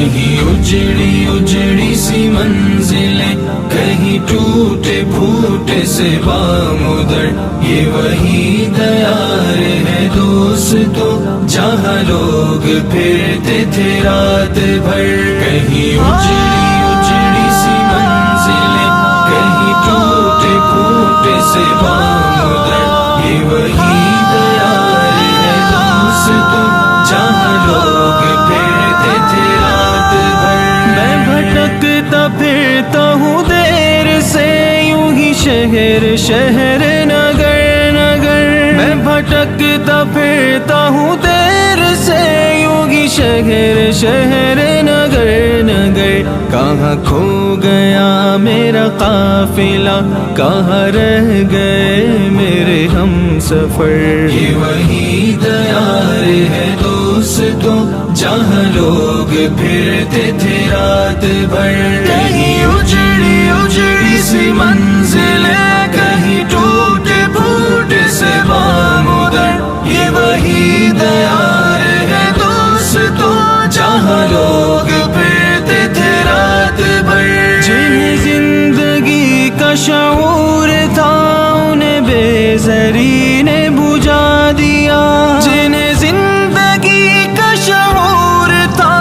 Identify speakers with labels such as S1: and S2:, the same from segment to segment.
S1: کہیں اجڑی اجڑی سی منزلیں، کہیں ٹوٹے پھوٹے سے بامدر، یہ وہی دیار ہے دوستو جہاں لوگ پھرتے تھے رات بھر۔ کہیں اجڑی اجڑی سی منزلیں، کہیں ٹوٹے پھوٹے سے بامدر، یہ وہی دیار ہے دوستو جہاں لوگ پھرتے تھے رات بھر۔ میں بھٹکتا پھرتا ہوں دیر سے یوں ہی شہر شہر نگر نگر، میں بھٹکتا پھرتا ہوں دیر سے یوں ہی شہر شہر نگر نگر۔ کہاں کھو گیا میرا قافلہ، کہاں رہ گئے میرے ہم سفر، یہ وہی دیار ہے دوستو جہاں لوگ پھرتے تھے رات بھر۔ کہیں اجڑی اجڑی سی منزلیں، کہیں ٹوٹے پھوٹے سے بامدر، یہ وہی دیار ہے دوستو جہاں لوگ پھرتے تھے رات بھر۔ جنہیں زندگی کا شعور تھا انہیں بے زری نے بجھا دیا، جنہیں زندگی کا شعور تھا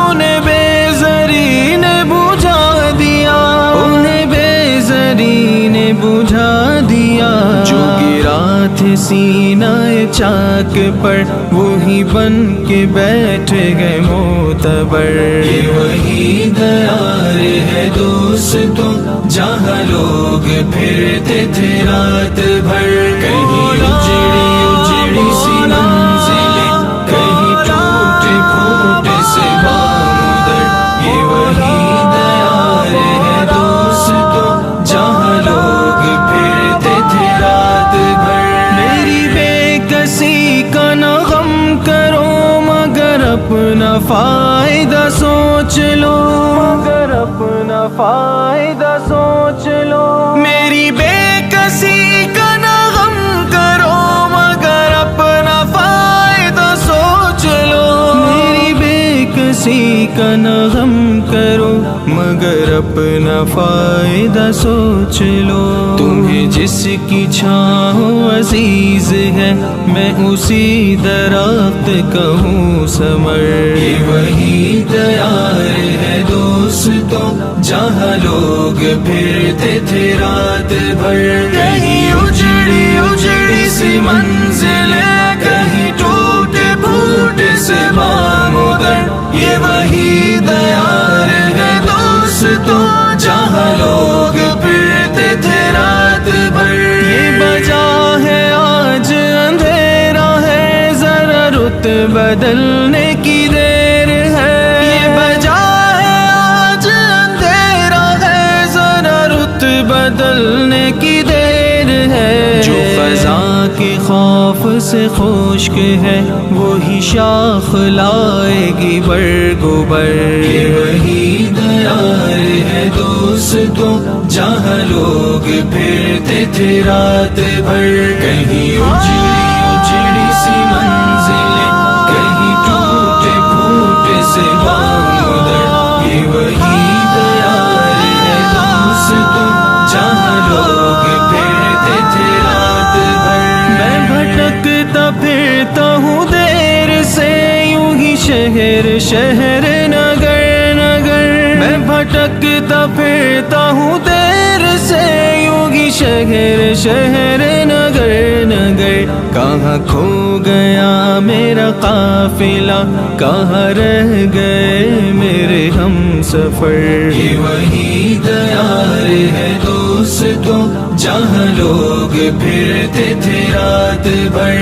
S1: انہیں بے زری نے بجھا دیا، انہیں بے زری نے بجھا دیا۔ جو گرا تھے سینہ چاک پر وہی بن کے بیٹھ گئے معتبر، یہ وہی دیار ہے دوستو جہاں لوگ پھرتے تھے رات بھر۔ کہیں اجڑی اجڑی سی منزلیں، کہیں ٹوٹے پھوٹے سے بامدر، یہ وہی دیار ہے دوستو جہاں لوگ پھرتے تھے رات بھر۔ میری بے کسی کا نہ غم کرو مگر اپنا فائدہ سوچ لو، مگر اپنا فائدہ سوچ لو۔ میری بے کسی کا نہ غم کرو مگر اپنا فائدہ سوچ لو، میری بے کسی کا نہ غم کرو مگر اپنا فائدہ سوچ لو۔ تمہیں جس کی چھاؤں عزیز ہے میں اسی درخت کا ہوں ثمر، یہ وہی دیار ہے دوستو جہاں لوگ پھرتے تھے رات بھر۔ کہیں اجڑی اجڑی سی منزلیں، کہیں ٹوٹے پھوٹے سے بامدر، یہ وہی دیار ہے دوستو جہاں لوگ پھرتے تھے رات بھر۔ یہ بجا ہے آج اندھیرا ہے ذرا رت بدلنے کی دیر ہے، یہ بجا ہے آج اندھیرا ہے ذرا رت بدلنے کی دیر ہے۔ جو فضا کے خوف سے خشک ہے وہی شاخ لائے گی برگ و بر، یہ وہی دیار ہے دوستو جہاں لوگ پھرتے تھے رات بھر۔ کہیں اجڑی اجڑی سی منزلیں، کہیں ٹوٹے پھوٹے سے بامدر، یہ وہی دیار ہے دوستو جہاں لوگ پھرتے تھے رات بھر۔ میں بھٹکتا پھرتا ہوں دیر سے یوں ہی شہر شہر نگر نگر، میں بھٹکتا پھرتا ہوں دیر سے یوں ہی شہر شہر نگر نگر۔ کہاں کھو گیا میرا قافلہ، کہاں رہ گئے میرے ہم سفر، یہ وہی دیار ہے دوستو جہاں لوگ پھرتے تھے رات بھر۔